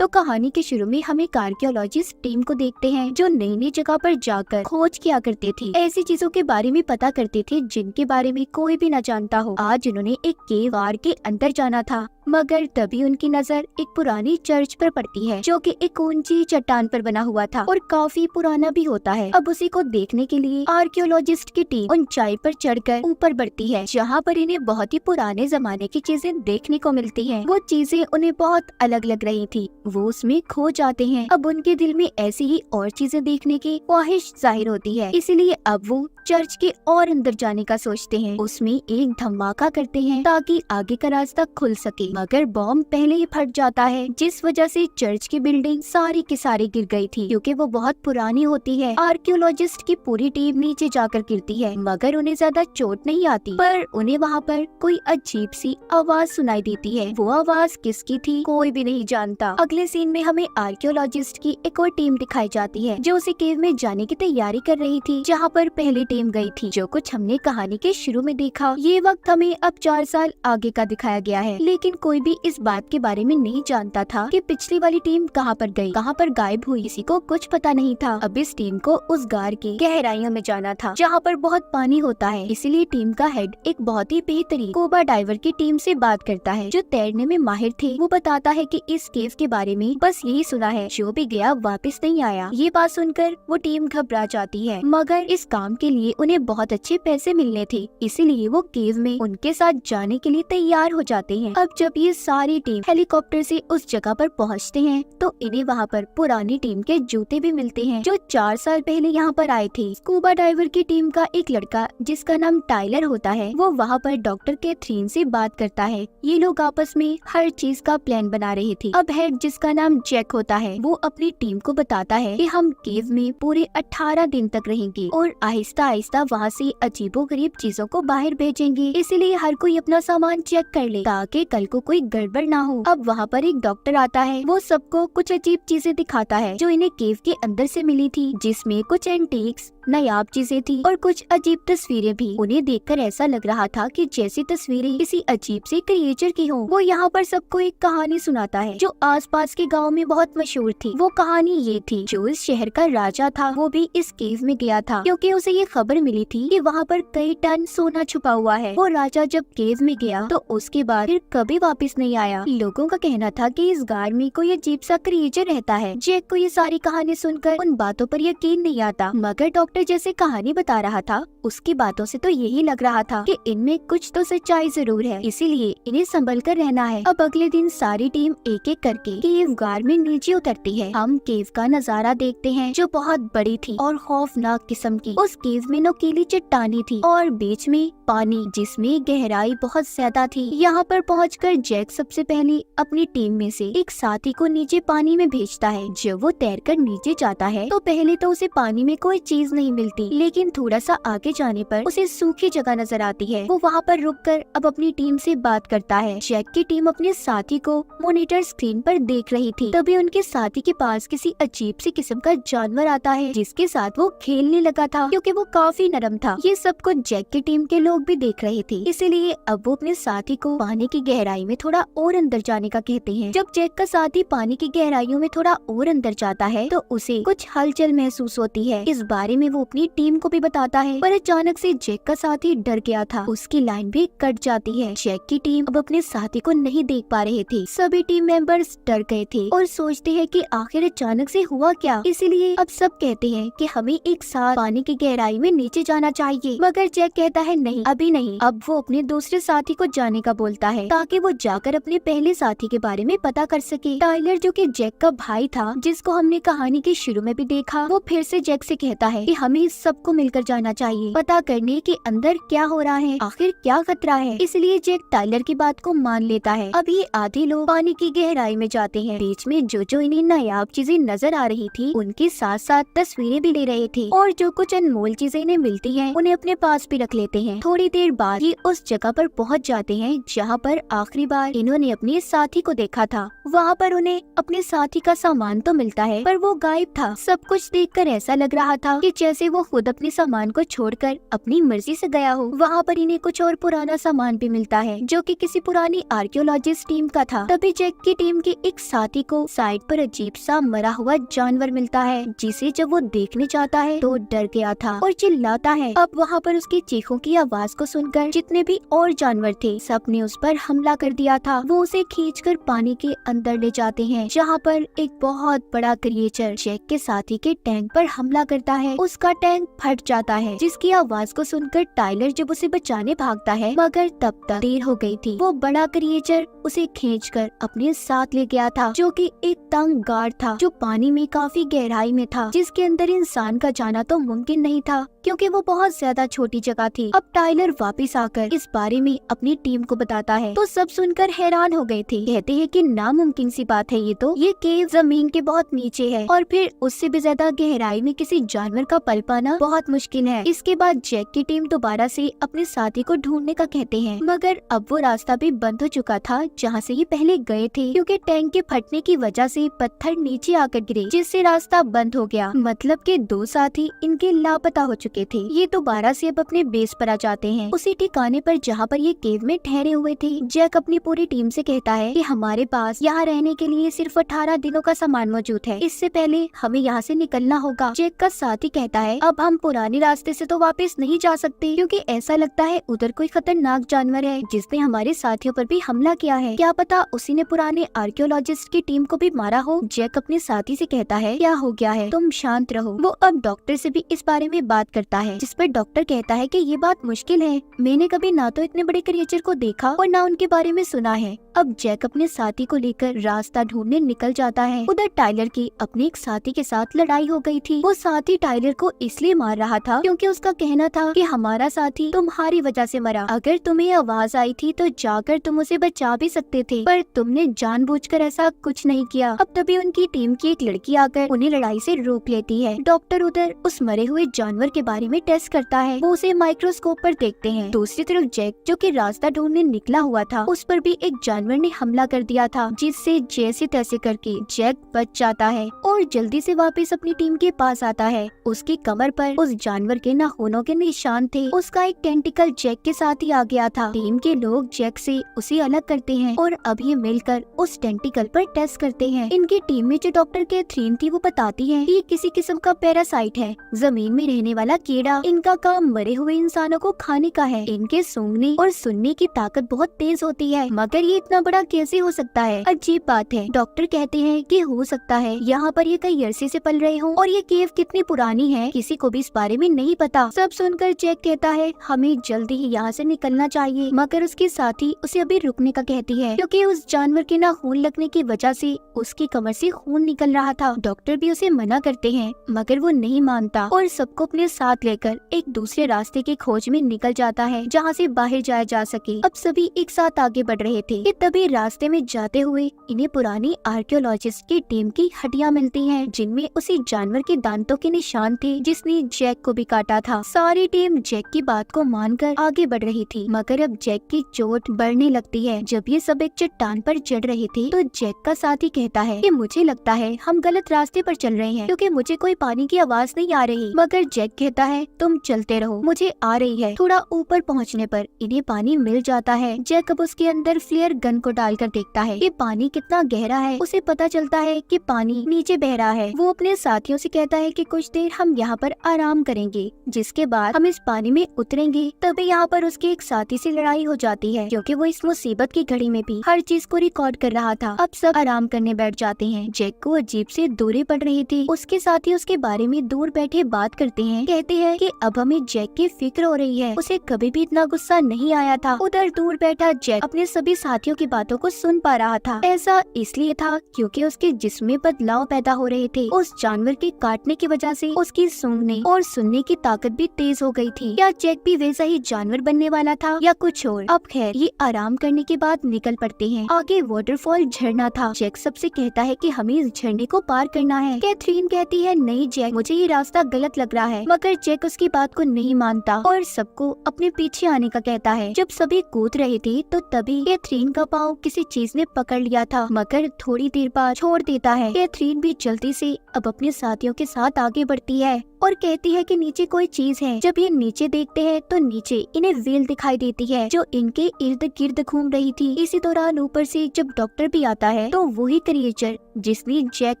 तो कहानी के शुरू में हम एक आर्कियोलॉजिस्ट टीम को देखते हैं जो नई नई जगह पर जाकर खोज किया करते थे, ऐसी चीजों के बारे में पता करते थे जिनके बारे में कोई भी न जानता हो। आज उन्होंने एक केव के अंदर जाना था, मगर तभी उनकी नजर एक पुरानी चर्च पर पड़ती है जो कि एक ऊंची चट्टान पर बना हुआ था और काफी पुराना भी होता है। अब उसी को देखने के लिए आर्कियोलॉजिस्ट की टीम ऊंचाई पर चढ़कर ऊपर बढ़ती है, जहाँ पर इन्हें बहुत ही पुराने जमाने की चीजें देखने को मिलती हैं। वो चीजें उन्हें बहुत अलग लग रही थी, वो उसमें खो जाते हैं। अब उनके दिल में ऐसी ही और चीजें देखने की ख्वाहिश जाहिर होती है, इसीलिए अब वो चर्च के और अंदर जाने का सोचते हैं। उसमें एक धमाका करते हैं ताकि आगे का रास्ता खुल सके, मगर बॉम्ब पहले ही फट जाता है, जिस वजह से चर्च की बिल्डिंग सारी की सारी गिर गई थी क्योंकि वो बहुत पुरानी होती है। आर्कियोलॉजिस्ट की पूरी टीम नीचे जाकर गिरती है, मगर उन्हें ज्यादा चोट नहीं आती, पर उन्हें वहाँ पर कोई अजीब सी आवाज सुनाई देती है। वो आवाज किसकी थी कोई भी नहीं जानता। अगले सीन में हमें आर्कियोलॉजिस्ट की एक और टीम दिखाई जाती है जो उसी केव में जाने की तैयारी कर रही थी जहाँ पर पहली टीम गई थी। जो कुछ हमने कहानी के शुरू में देखा, ये वक्त हमें अब 4 साल आगे का दिखाया गया है, लेकिन कोई भी इस बात के बारे में नहीं जानता था कि पिछली वाली टीम कहाँ पर गई, कहाँ पर गायब हुई। किसी को कुछ पता नहीं था। अब इस टीम को उस गार की गहराइयों में जाना था जहाँ पर बहुत पानी होता है, इसीलिए टीम का हेड एक बहुत ही बेहतरीन स्कूबा डाइवर की टीम से बात करता है जो तैरने में माहिर थे। वो बताता है कि इस केव के बारे में बस यही सुना है, जो भी गया वापस नहीं आया। ये बात सुनकर वो टीम घबरा जाती है, मगर इस काम के लिए उन्हें बहुत अच्छे पैसे मिलने थे, इसीलिए वो केव में उनके साथ जाने के लिए तैयार हो जाते हैं। अब जब ये सारी टीम हेलीकॉप्टर से उस जगह पर पहुंचते हैं तो इन्हें वहाँ पर पुरानी टीम के जूते भी मिलते हैं जो 4 साल पहले यहाँ पर आए थे। स्कूबा डाइवर की टीम का एक लड़का जिसका नाम टाइलर होता है, वो वहाँ पर डॉक्टर कैथरीन से बात करता है। ये लोग आपस में हर चीज का प्लान बना रहे थे। अब हेड जिसका नाम जैक होता है, वो अपनी टीम को बताता है कि हम केव में पूरे 18 दिन तक रहेंगे और आहिस्ता आहिस्ता वहाँ से अजीबोगरीब चीजों को बाहर भेजेंगे, इसीलिए हर कोई अपना सामान चेक कर ले ताकि कल को कोई गड़बड़ ना हो। अब वहाँ पर एक डॉक्टर आता है, वो सबको कुछ अजीब चीजें दिखाता है जो इन्हें केव के अंदर से मिली थी, जिसमें कुछ एंटीक्स नायाब चीजें थी और कुछ अजीब तस्वीरें भी। उन्हें देखकर ऐसा लग रहा था कि जैसी तस्वीरें किसी अजीब से क्रिएचर की हों। वो यहाँ पर सबको एक कहानी सुनाता है जो आसपास के गांव में बहुत मशहूर थी। वो कहानी ये थी, जो इस शहर का राजा था वो भी इस केव में गया था क्योंकि उसे ये खबर मिली थी कि वहाँ पर कई टन सोना छुपा हुआ है। वो राजा जब केव में गया तो उसके बाद फिर कभी वापस नहीं आया। लोगों का कहना था कि इस गार में कोई अजीब सा क्रिएचर रहता है। जैक को ये सारी कहानी सुनकर उन बातों पर यकीन नहीं आता, मगर डॉक्टर जैसे कहानी बता रहा था उसकी बातों से तो यही लग रहा था कि इनमें कुछ तो सच्चाई जरूर है, इसीलिए इन्हें संभल कर रहना है। अब अगले दिन सारी टीम एक एक करके केव गार में नीचे उतरती है। हम केव का नजारा देखते हैं जो बहुत बड़ी थी और खौफनाक किस्म की। उस केव में नुकीली चट्टानी थी और बीच में पानी जिसमें गहराई बहुत ज्यादा थी। यहाँ पर पहुंचकर जैक सबसे पहले अपनी टीम में से एक साथी को नीचे पानी में भेजता है। जब वो तैरकर नीचे जाता है तो पहले तो उसे पानी में कोई चीज नहीं मिलती, लेकिन थोड़ा सा आगे जाने पर उसे सूखी जगह नजर आती है। वो वहाँ पर रुककर अब अपनी टीम से बात करता है। जैक की टीम अपने साथी को मॉनिटर स्क्रीन पर देख रही थी, तभी उनके साथी के पास किसी अजीब सी किस्म का जानवर आता है जिसके साथ वो खेलने लगा था क्योंकि वो काफी नरम था। ये सब कुछ जैक की टीम के लोग भी देख रहे थे, इसीलिए अब वो अपने साथी को पानी की गहराई में थोड़ा और अंदर जाने का कहते हैं। जब जैक का साथी पानी की गहराइयों में थोड़ा और अंदर जाता है तो उसे कुछ हलचल महसूस होती है। इस बारे में वो अपनी टीम को भी बताता है, पर अचानक से जैक का साथी डर गया था, उसकी लाइन भी कट जाती है। जैक की टीम अब अपने साथी को नहीं देख पा रहे थे। सभी टीम मेंबर्स डर गए थे और सोचते हैं कि आखिर अचानक से हुआ क्या। इसीलिए अब सब कहते हैं कि हमें एक साथ पानी की गहराई में नीचे जाना चाहिए, मगर जैक कहता है नहीं, अभी नहीं। अब वो अपने दूसरे साथी को जाने का बोलता है ताकि वो जाकर अपने पहले साथी के बारे में पता कर सके। टाइलर जो कि जैक का भाई था, जिसको हमने कहानी के शुरू में भी देखा, वो फिर से जैक से कहता है कि हमें सबको मिलकर जाना चाहिए, पता करने के अंदर क्या हो रहा है, आखिर क्या खतरा है। इसलिए जैक टाइलर की बात को मान लेता है। अब ये आधे लोग पानी की गहराई में जाते हैं। बीच में जो इन्हें नायाब चीजें नजर आ रही थी उनके साथ साथ तस्वीरें भी ले रहे थे और जो कुछ अनमोल चीजें इन्हें मिलती हैं उन्हें अपने पास भी रख लेते हैं। थोड़ी देर बाद ये उस जगह पर पहुंच जाते हैं जहाँ पर आखिरी बार इन्होंने अपने साथी को देखा था। वहाँ पर उन्हें अपने साथी का सामान तो मिलता है, पर वो गायब था। सब कुछ देखकर ऐसा लग रहा था कि जैसे वो खुद अपने सामान को छोड़कर अपनी मर्जी से गया हो। वहाँ पर इन्हें कुछ और पुराना सामान भी मिलता है जो कि किसी पुरानी आर्कियोलॉजिस्ट टीम का था। तभी जैक की टीम के एक साथी को साइड पर अजीब सा मरा हुआ जानवर मिलता है, जिसे जब वो देखने जाता है तो डर गया था और चिल्लाता है। अब वहाँ पर उसकी चीखों की आवाज को सुनकर जितने भी और जानवर थे सब ने उस पर हमला कर दिया था। वो उसे खींचकर पानी के अंदर ले जाते हैं, जहाँ पर एक बहुत बड़ा क्रिएचर जैक के साथी के टैंक पर हमला करता है। उसका टैंक फट जाता है, जिसकी आवाज को सुनकर टाइलर जब उसे बचाने भागता है, मगर तब तक देर हो गई थी। वो बड़ा क्रिएचर उसे खींचकर अपने साथ ले गया था, जो कि एक तंग गार्ड था जो पानी में काफी गहराई में था, जिसके अंदर इंसान का जाना तो मुमकिन नहीं था क्योंकि वो बहुत ज्यादा छोटी जगह थी। अब टाइलर वापस आकर इस बारे में अपनी टीम को बताता है तो सब सुनकर हैरान हो गए थे। कहते हैं कि नामुमकिन सी बात है ये केव जमीन के बहुत नीचे है और फिर उससे भी ज्यादा गहराई में किसी जानवर का पल पाना बहुत मुश्किल है। इसके बाद जैक की टीम दोबारा से अपने साथी को ढूंढने का कहते हैं, मगर अब वो रास्ता भी बंद हो चुका था जहाँ से ये पहले गए थे, क्योंकि टैंक के फटने की वजह से पत्थर नीचे आकर गिरे, जिससे रास्ता बंद हो गया। मतलब के दो साथी इनके लापता हो चुके थे। ये दोबारा से अब अपने बेस पर आ जाते हैं, उसी ठिकाने पर जहाँ पर ये केव में ठहरे हुए थे। जैक अपनी पूरी टीम से कहता है कि हमारे पास यहाँ रहने के लिए सिर्फ 18 दिनों का सामान मौजूद है, इससे पहले हमें यहाँ से निकलना होगा। जैक का साथी कहता है अब हम पुराने रास्ते से तो वापस नहीं जा सकते, क्योंकि ऐसा लगता है उधर कोई खतरनाक जानवर है जिसने हमारे साथियों पर भी हमला किया है। क्या पता उसी ने पुराने आर्कियोलॉजिस्ट की टीम को भी मारा हो। जैक अपने साथी से कहता है क्या हो गया है, तुम शांत रहो। वो अब डॉक्टर से भी इस बारे में बात करता है, जिस पर डॉक्टर कहता है कि ये बात मुश्किल है, मैंने कभी ना तो इतने बड़े क्रिएचर को देखा और ना उनके बारे में सुना है। अब जैक अपने साथी को लेकर रास्ता ढूंढने निकल जाता है। उधर टाइलर की अपने एक साथी के साथ लड़ाई हो गई थी। वो साथी टाइलर को इसलिए मार रहा था क्योंकि उसका कहना था कि हमारा साथी तुम्हारी वजह से मरा, अगर तुम्हें आवाज आई थी तो जाकर तुम उसे बचा भी सकते थे, पर तुमने जानबूझकर ऐसा कुछ नहीं किया। अब तभी उनकी टीम की एक लड़की आकर उन्हें लड़ाई से रोक लेती है। डॉक्टर उधर उस मरे हुए जानवर के बारे में टेस्ट करता है, वो उसे माइक्रोस्कोप पर देखते हैं। दूसरी तरफ जैक जो कि रास्ता ढूंढने निकला हुआ था, उस पर भी एक जानवर ने हमला कर दिया था, जिससे जैसे तैसे करके जैक बच जाता है और जल्दी से वापस अपनी टीम के पास आता है। उसकी कमर पर उस जानवर के नाखूनों के निशान थे। उसका एक टेंटिकल जैक के साथ ही आ गया था। टीम के लोग जैक से उसे अलग करते हैं और अब ये मिलकर उस टेंटिकल पर टेस्ट करते हैं। इनकी टीम में जो डॉक्टर कैथरीन थी वो बताती है कि किसी किस्म का पैरासाइट है, जमीन में रहने वाला कीड़ा। इनका काम मरे हुए इंसानों को खाने का है। इनके सूंघने और सुनने की ताकत बहुत तेज होती है, मगर ये इतना बड़ा कैसे हो सकता है, अजीब बात है। डॉक्टर कहते हैं कि हो सकता है यहाँ पर ये कई अरसे से पल रहे हों और ये केव कितनी पुरानी है किसी को भी इस बारे में नहीं पता। सब सुनकर जैक कहता है हमें जल्दी ही यहाँ से निकलना चाहिए, मगर उसके साथी उसे अभी रुकने का कहती है, क्योंकि उस जानवर के नाखून लगने की वजह से उसकी कमर से खून निकल रहा था। डॉक्टर भी उसे मना करते हैं, मगर वो नहीं मानता और सबको अपने साथ लेकर एक दूसरे रास्ते की खोज में निकल जाता है, जहाँ से बाहर जाया जा सके। अब सभी एक साथ आगे बढ़ रहे थे कि तभी रास्ते में जाते हुए इन्हें पुरानी आर्कियोलॉजिस्ट की टीम की हड्डियां मिलती हैं, जिनमें उसी जानवर के दांतों के निशान थे जिसने जैक को भी काटा था। सारी टीम जैक की बात को मानकर आगे बढ़ रही थी, मगर अब जैक की चोट बढ़ने लगती है। जब ये सब एक चट्टान पर चढ़ रहे थे तो जैक का साथी कहता है कि मुझे लगता है हम गलत रास्ते पर चल रहे हैं, क्योंकि मुझे कोई पानी की आवाज नहीं आ रही। मगर जैक कहता है तुम चलते रहो, मुझे आ रही है। थोड़ा ऊपर पहुँचने पर इन्हें पानी मिल जाता है। जैक अब उसके अंदर फ्लेयर गन को डालकर देखता है कि पानी कितना गहरा है। उसे पता चलता है कि पानी नीचे बह रहा है। वो अपने साथियों से कहता है कि कुछ देर हम यहाँ पर आराम करेंगे, जिसके बाद हम इस पानी में उतरेंगे। तभी यहाँ पर उसके एक साथी से लड़ाई हो जाती है, क्योंकि वो इस मुसीबत की घड़ी में भी हर चीज को रिकॉर्ड कर रहा था। अब सब आराम करने बैठ जाते हैं। जैक को अजीब से दूरी पड़ रही थी। उसके साथी उसके बारे में दूर बैठे बात करते हैं, कहते हैं कि अब हमें जैक की फिक्र हो रही है, उसे कभी भी इतना गुस्सा नहीं आया था। उधर दूर बैठा जैक अपने सभी साथियों की बातों को सुन पा रहा था। ऐसा इसलिए था क्योंकि उसके जिस्म में बदलाव पैदा हो रहे थे। उस जानवर के काटने की वजह से उसकी सूंघने और सुनने की ताकत भी तेज हो गई थी। क्या जैक भी वैसा ही जानवर बनने वाला था या कुछ और? अब खैर ये आराम करने के बाद निकल पड़ते हैं। आगे वाटरफॉल झरना था। जैक सबसे कहता है कि हमें इस झरने को पार करना है। कैथरीन कहती है नहीं जैक, मुझे ये रास्ता गलत लग रहा है, मगर जैक उसकी बात को नहीं मानता और सबको अपने पीछे आने का कहता है। जब सभी कूद रहे थे तो तभी कैथरीन का पाँव किसी चीज ने पकड़ लिया था, मगर थोड़ी देर बाद छोड़ देता है। कैथरीन भी जल्दी से अब अपने साथियों के साथ आगे बढ़ती है। और कहती है कि नीचे कोई चीज है। जब ये नीचे देखते हैं तो नीचे इन्हें व्हेल दिखाई देती है जो इनके इर्द गिर्द घूम रही थी। इसी दौरान ऊपर से जब डॉक्टर भी आता है तो वही क्रिएचर जिसने जैक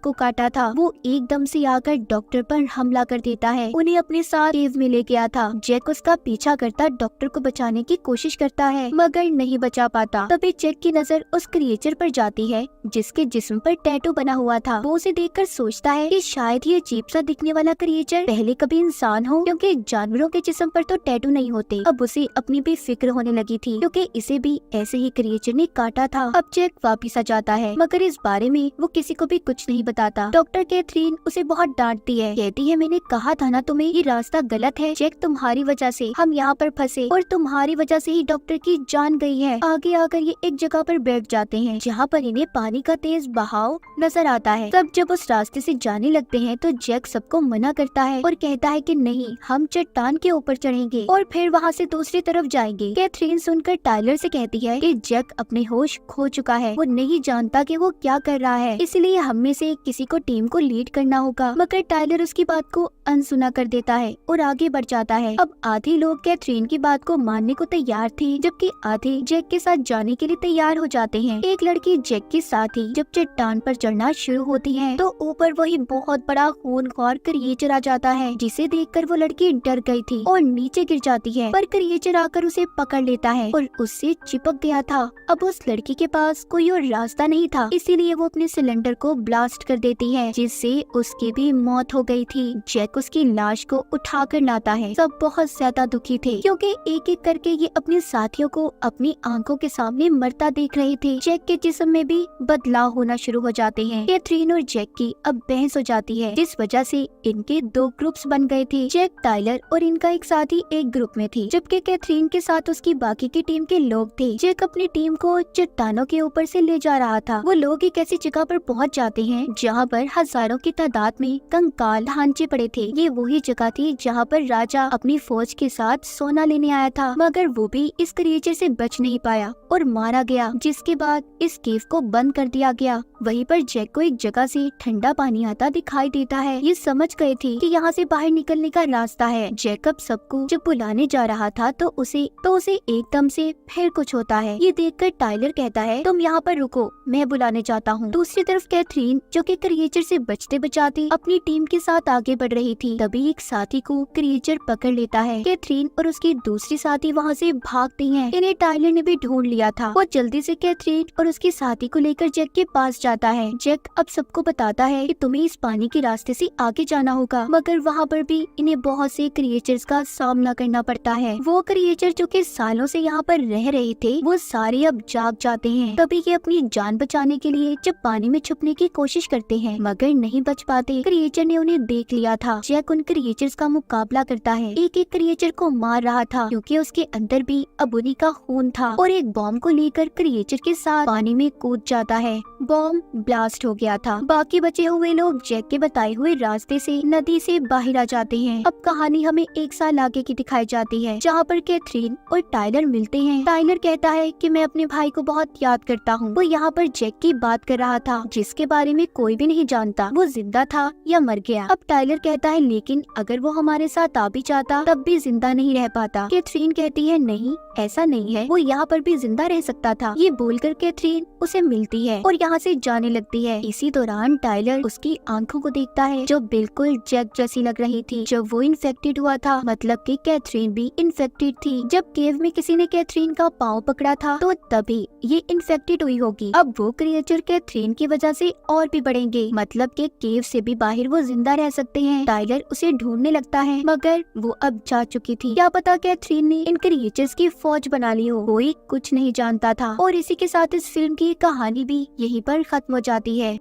को काटा था वो एकदम से आकर डॉक्टर पर हमला कर देता है। उन्हें अपने साथ केव में ले गया था। जैक उसका पीछा करता डॉक्टर को बचाने की कोशिश करता है मगर नहीं बचा पाता। तभी जैक की नजर उस क्रिएचर पर जाती है जिसके जिस्म पर टैटू बना हुआ था। वो उसे देखकर सोचता है कि शायद ये अजीब सा दिखने वाला क्रिएचर पहले कभी इंसान हो, क्योंकि जानवरों के जिस्म पर तो टैटू नहीं होते। अब उसे अपनी भी फिक्र होने लगी थी क्योंकि इसे भी ऐसे ही क्रिएचर ने काटा था। अब जैक वापिस आ जाता है मगर इस बारे में वो किसी को भी कुछ नहीं बताता। डॉक्टर कैथरीन उसे बहुत डांटती है, कहती है मैंने कहा था ना तुम्हें ये रास्ता गलत है। जैक तुम्हारी वजह से हम यहाँ पर फंसे और तुम्हारी वजह से ही डॉक्टर की जान गई है। आगे आकर ये एक जगह पर बैठ जाते हैं जहाँ पर इन्हें पानी का तेज बहाव नजर आता है। सब जब उस रास्ते से जाने लगते हैं तो जैक सबको मना करता है और कहता है कि नहीं, हम चट्टान के ऊपर चढ़ेंगे और फिर वहाँ से दूसरी तरफ जाएंगे। कैथरीन सुनकर टाइलर से कहती है कि जैक अपने होश खो चुका है, वो नहीं जानता कि वो क्या कर रहा है, इसलिए हम में से किसी को टीम को लीड करना होगा। मगर टाइलर उसकी बात को अनसुना कर देता है और आगे बढ़ जाता है। अब आधे लोग कैथरीन की बात को मानने को तैयार थे जबकि आधे जैक के साथ जाने के लिए तैयार हो जाते हैं। एक लड़की जैक के साथ ही जब चट्टान पर चढ़ना शुरू होती है तो ऊपर वही बहुत बड़ा खूनख्वार क्रिएचर आ जाता है जिसे देखकर वो लड़की डर गई थी और नीचे गिर जाती है। पर क्रिएचर आकर उसे पकड़ लेता है और उससे चिपक गया था। अब उस लड़की के पास कोई और रास्ता नहीं था, इसीलिए वो अपने सिलेंडर को ब्लास्ट कर देती है जिससे उसकी भी मौत हो गई थी। जैक उसकी लाश को उठा कर लाता है। सब बहुत ज्यादा दुखी थे क्योंकि एक एक करके ये अपने साथियों को अपनी आंखों के सामने मरता देख रहे थे। जैक के जिस्म में भी बदलाव होना शुरू हो जाते हैं। कैथरीन और जैक की अब बहस हो जाती है जिस वजह से इनके दो ग्रुप्स बन गए थे। जैक, टाइलर और इनका एक साथी एक ग्रुप में थी जबकि कैथरीन के साथ उसकी बाकी की टीम के लोग थे। जैक अपनी टीम को चट्टानों के ऊपर से ले जा रहा था। वो लोग एक ऐसी जगह पर पहुंच जाते हैं जहां पर हजारों की तादाद में कंकाल ढांचे पड़े थे। ये वही जगह थी जहां पर राजा अपनी फौज के साथ सोना लेने आया था मगर वो भी इस क्रिएचर से बच नहीं पाया और मारा गया, जिसके बाद इस केव को बंद कर दिया गया। वहीं पर जैक को एक जगह से ठंडा पानी आता दिखाई देता है। ये समझ गए थे कि यहाँ से बाहर निकलने का रास्ता है। जैकब सबको जब बुलाने जा रहा था तो उसे एकदम से फिर कुछ होता है। ये देखकर टाइलर कहता है तुम यहाँ पर रुको, मैं बुलाने जाता हूँ। दूसरी तरफ कैथरीन जो कि क्रिएचर से बचते बचाते अपनी टीम के साथ आगे बढ़ रही थी, तभी एक साथी को क्रिएचर पकड़ लेता है। कैथरीन और उसकी दूसरी साथी वहाँ से भागती हैं। इन्हें टाइलर ने भी ढूंढ लिया था। वो जल्दी से कैथरीन और उसकी साथी को लेकर जैक के पास जाता है। जैक अब सबको बताता है कि तुम्हें इस पानी के रास्ते से आगे जाना होगा, मगर वहाँ पर भी इन्हें बहुत से क्रिएचर्स का सामना करना पड़ता है। वो क्रिएचर जो कि सालों से यहाँ पर रह रहे थे वो सारे अब जाग जाते हैं। तभी ये अपनी जान बचाने के लिए जब पानी में छुपने की कोशिश करते हैं मगर नहीं बच पाते। क्रिएचर ने उन्हें देख लिया था। जैक उन क्रिएचर्स का मुकाबला करता है, एक एक क्रिएचर को मार रहा था क्योंकि उसके अंदर भी अब उन्हीं का खून था और एक बॉम्ब को लेकर क्रिएचर के साथ पानी में कूद जाता है। बॉम्ब ब्लास्ट हो गया था। बाकी बचे हुए लोग जैक के बताए हुए रास्ते से नदी से बाहर आ जाते हैं। अब कहानी हमें एक साल आगे की दिखाई जाती है जहाँ पर कैथरीन और टाइलर मिलते हैं। टाइलर कहता है कि मैं अपने भाई को बहुत याद करता हूँ। वो यहाँ पर जैक की बात कर रहा था जिसके बारे में कोई भी नहीं जानता वो जिंदा था या मर गया। अब टाइलर कहता है लेकिन अगर वो हमारे साथ आ भी जाता तब भी जिंदा नहीं रह पाता। कैथरीन कहती है नहीं, ऐसा नहीं है, वो यहाँ पर भी जिंदा रह सकता था। ये बोलकर कैथरीन उसे मिलती है और यहाँ से जाने लगती है। इसी दौरान टाइलर उसकी आंखों को देखता है जो बिल्कुल जैक जैसी लग रही थी जब वो इन्फेक्टेड हुआ था, मतलब कि कैथरीन भी इन्फेक्टेड थी। जब केव में किसी ने कैथरीन का पाँव पकड़ा था तो तभी ये इन्फेक्टेड हुई होगी। अब वो क्रिएचर कैथरीन की वजह से और भी बढ़ेंगे, मतलब कि केव से भी बाहर वो जिंदा रह सकते हैं। टाइलर उसे ढूंढने लगता है मगर वो अब जा चुकी थी। क्या पता कैथरीन ने इन क्रिएचर्स की फौज बना ली हो, कोई कुछ नहीं जानता था। और इसी के साथ इस फिल्म की कहानी भी यहीं पर खत्म हो जाती है।